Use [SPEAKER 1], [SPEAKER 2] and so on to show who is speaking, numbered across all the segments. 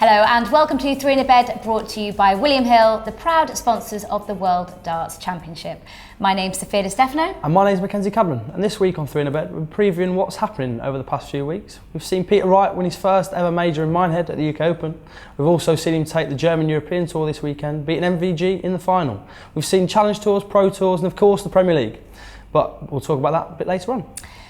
[SPEAKER 1] Hello and welcome to 3 in a Bed, brought to you by William Hill, the proud sponsors of the World Darts Championship. My name's Sophia Stefano.
[SPEAKER 2] And my name's Mackenzie, Cadman. And this week on 3 in a Bed, we're previewing what's happening over the past few weeks. We've seen Peter Wright win his first ever major in Minehead at the UK Open. We've also seen him take the German European Tour this weekend, beating MVG in the final. We've seen Challenge Tours, Pro Tours and of course the Premier League. But we'll talk about that a bit later on.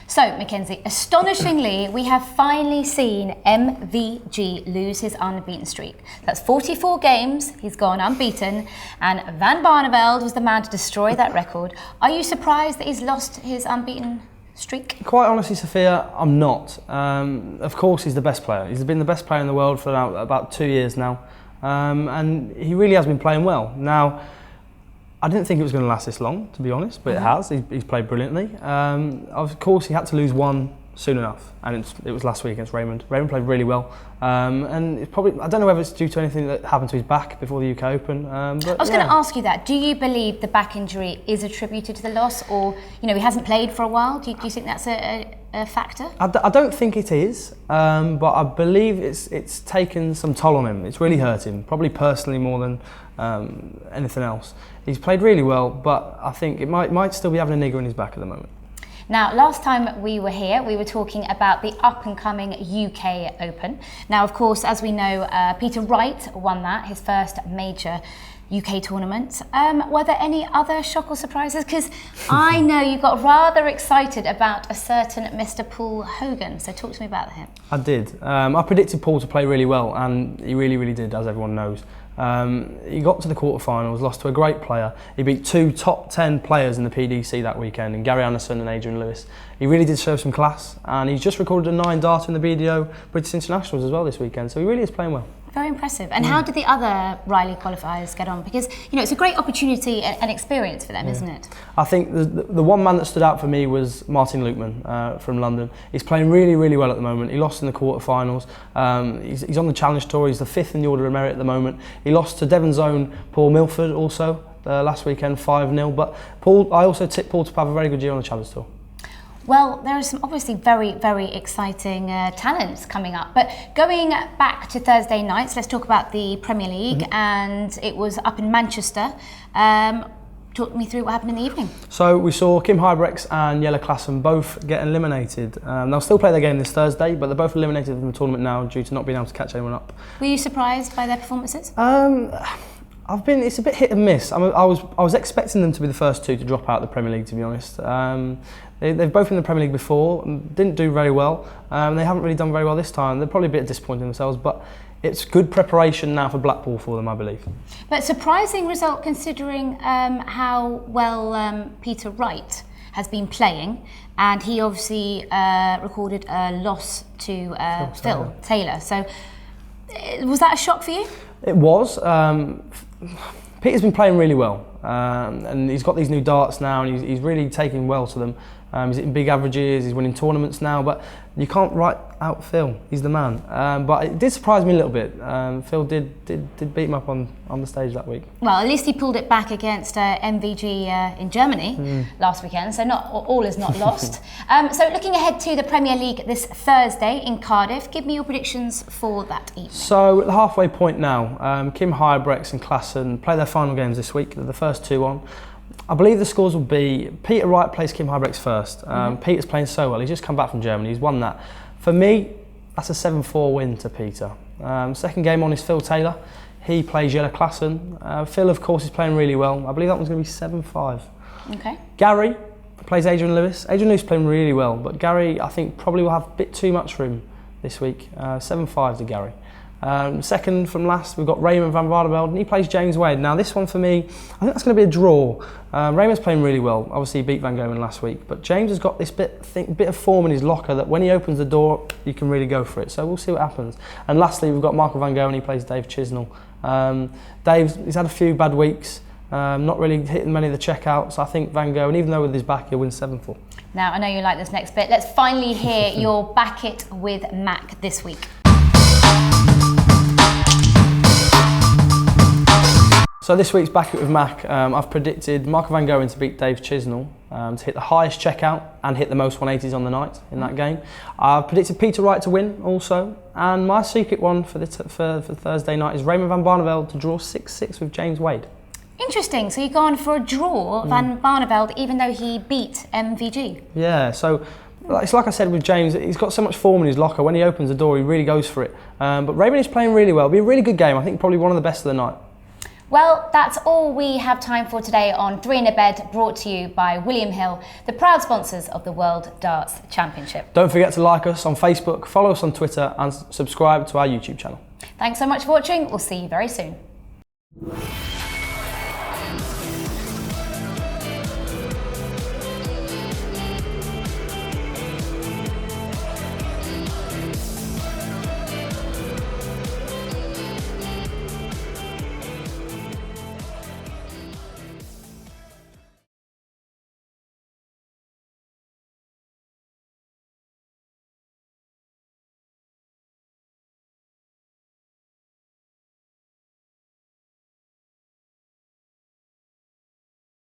[SPEAKER 1] So, Mackenzie, astonishingly, we have finally seen MVG lose his unbeaten streak. That's 44 games, he's gone unbeaten, and Van Barneveld was the man to destroy that record. Are you surprised that he's lost his unbeaten streak?
[SPEAKER 2] Quite honestly, Sophia, I'm not. Of course, he's the best player. He's been the best player in the world for about 2 years now, and he really has been playing well. Now, I didn't think it was going to last this long, to be honest, but it has. He's played brilliantly. Of course, he had to lose one soon enough, and it was last week against Raymond. Raymond played really well, and it's probably, I don't know whether it's due to anything that happened to his back before the UK Open. But
[SPEAKER 1] I was going to ask you that. Do you believe the back injury is attributed to the loss, or he hasn't played for a while? Do you think that's a factor?
[SPEAKER 2] I don't think it is, but I believe it's taken some toll on him. It's really hurt him, probably personally more than anything else. He's played really well, but I think it might still be having a nigger in his back at the moment.
[SPEAKER 1] Now, last time we were here, we were talking about the up-and-coming UK Open. Now, of course, as we know, Peter Wright won that, his first major UK tournament. Were there any other shock or surprises? Because I know you got rather excited about a certain Mr. Paul Hogan, so talk to me about him.
[SPEAKER 2] I did. I predicted Paul to play really well, and he really, really did, as everyone knows. He got to the quarterfinals, lost to a great player. He beat 2 top 10 players in the PDC that weekend, in Gary Anderson and Adrian Lewis. He really did show some class, and he's just recorded a 9 darter in the BDO British Internationals as well this weekend, so he really is playing well.
[SPEAKER 1] Very impressive. And how did the other Riley qualifiers get on? Because it's a great opportunity and experience for them, isn't it? I
[SPEAKER 2] think the one man that stood out for me was Martin Lukeman from London. He's playing really, really well at the moment. He lost in the quarterfinals. He's on the Challenge Tour. He's the 5th in the order of merit at the moment. He lost to Devon's own Paul Milford also last weekend, 5-0. But I also tipped Paul to have a very good year on the Challenge Tour.
[SPEAKER 1] Well, there are some obviously very, very exciting talents coming up. But going back to Thursday nights, let's talk about the Premier League. And it was up in Manchester. Talk me through what happened in the evening. So
[SPEAKER 2] we saw Kim Huybrechts and Jelle Klassen both get eliminated. They'll still play their game this Thursday, but they're both eliminated from the tournament now due to not being able to catch anyone up. Were you surprised by their performances? It's a bit hit and miss. I was expecting them to be the first 2 to drop out of the Premier League, to be honest. They've both been in the Premier League before, and didn't do very well. They haven't really done very well this time. They're probably a bit disappointed in themselves, but it's good preparation now for Blackpool for them, I believe. But
[SPEAKER 1] surprising result considering how well Peter Wright has been playing, and he obviously recorded a loss to Phil Taylor. So was that a shock for you?
[SPEAKER 2] It was. Peter's been playing really well, and he's got these new darts now, and he's really taking well to them. He's hitting big averages, he's winning tournaments now, but you can't write out Phil. He's the man. But it did surprise me a little bit. Phil did beat him up on the stage that week. Well,
[SPEAKER 1] at least he pulled it back against MVG in Germany last weekend, so not all is not lost. So looking ahead to the Premier League this Thursday in Cardiff, give me your predictions for that evening.
[SPEAKER 2] So at the halfway point now, Kim Huybrechts and Klassen play their final games this week. They're the first 2 on. I believe the scores will be Peter Wright plays Kim Huybrechts first. Peter's playing so well. He's just come back from Germany. He's won that. For me, that's a 7-4 win to Peter. Second game on is Phil Taylor. He plays Jelle Klassen. Phil, of course, is playing really well. I believe that one's going to be 7-5.
[SPEAKER 1] Okay.
[SPEAKER 2] Gary plays Adrian Lewis. Adrian Lewis is playing really well, but Gary, I think, probably will have a bit too much for him this week. 7-5 to Gary. Second from last, we've got Raymond van Barneveld, and he plays James Wade. Now, this one for me, I think that's going to be a draw. Raymond's playing really well. Obviously, he beat Van Gomen last week, but James has got this bit of form in his locker that when he opens the door, you can really go for it. So we'll see what happens. And lastly, we've got Michael Van Gomen, he plays Dave Chisnell. He's had a few bad weeks, not really hitting many of the checkouts. I think Van Gomen, even though with his back, he'll win 7-4.
[SPEAKER 1] Now, I know you like this next bit. Let's finally hear your Back It with Mac this week.
[SPEAKER 2] So this week's Back It With Mac, I've predicted Michael Van Gogh to beat Dave Chisnell to hit the highest checkout and hit the most 180s on the night in that game. I've predicted Peter Wright to win also, and my secret one for Thursday night is Raymond van Barneveld to draw 6-6 with James Wade.
[SPEAKER 1] Interesting, so you've gone for a draw, Van Barneveld, even though he beat MVG.
[SPEAKER 2] Yeah, so it's like I said with James, he's got so much form in his locker. When he opens the door, he really goes for it. But Raymond is playing really well. It'll be a really good game. I think probably one of the best of the night.
[SPEAKER 1] Well, that's all we have time for today on 3 in a Bed, brought to you by William Hill, the proud sponsors of the World Darts Championship.
[SPEAKER 2] Don't forget to like us on Facebook, follow us on Twitter and subscribe to our YouTube channel.
[SPEAKER 1] Thanks so much for watching. We'll see you very soon.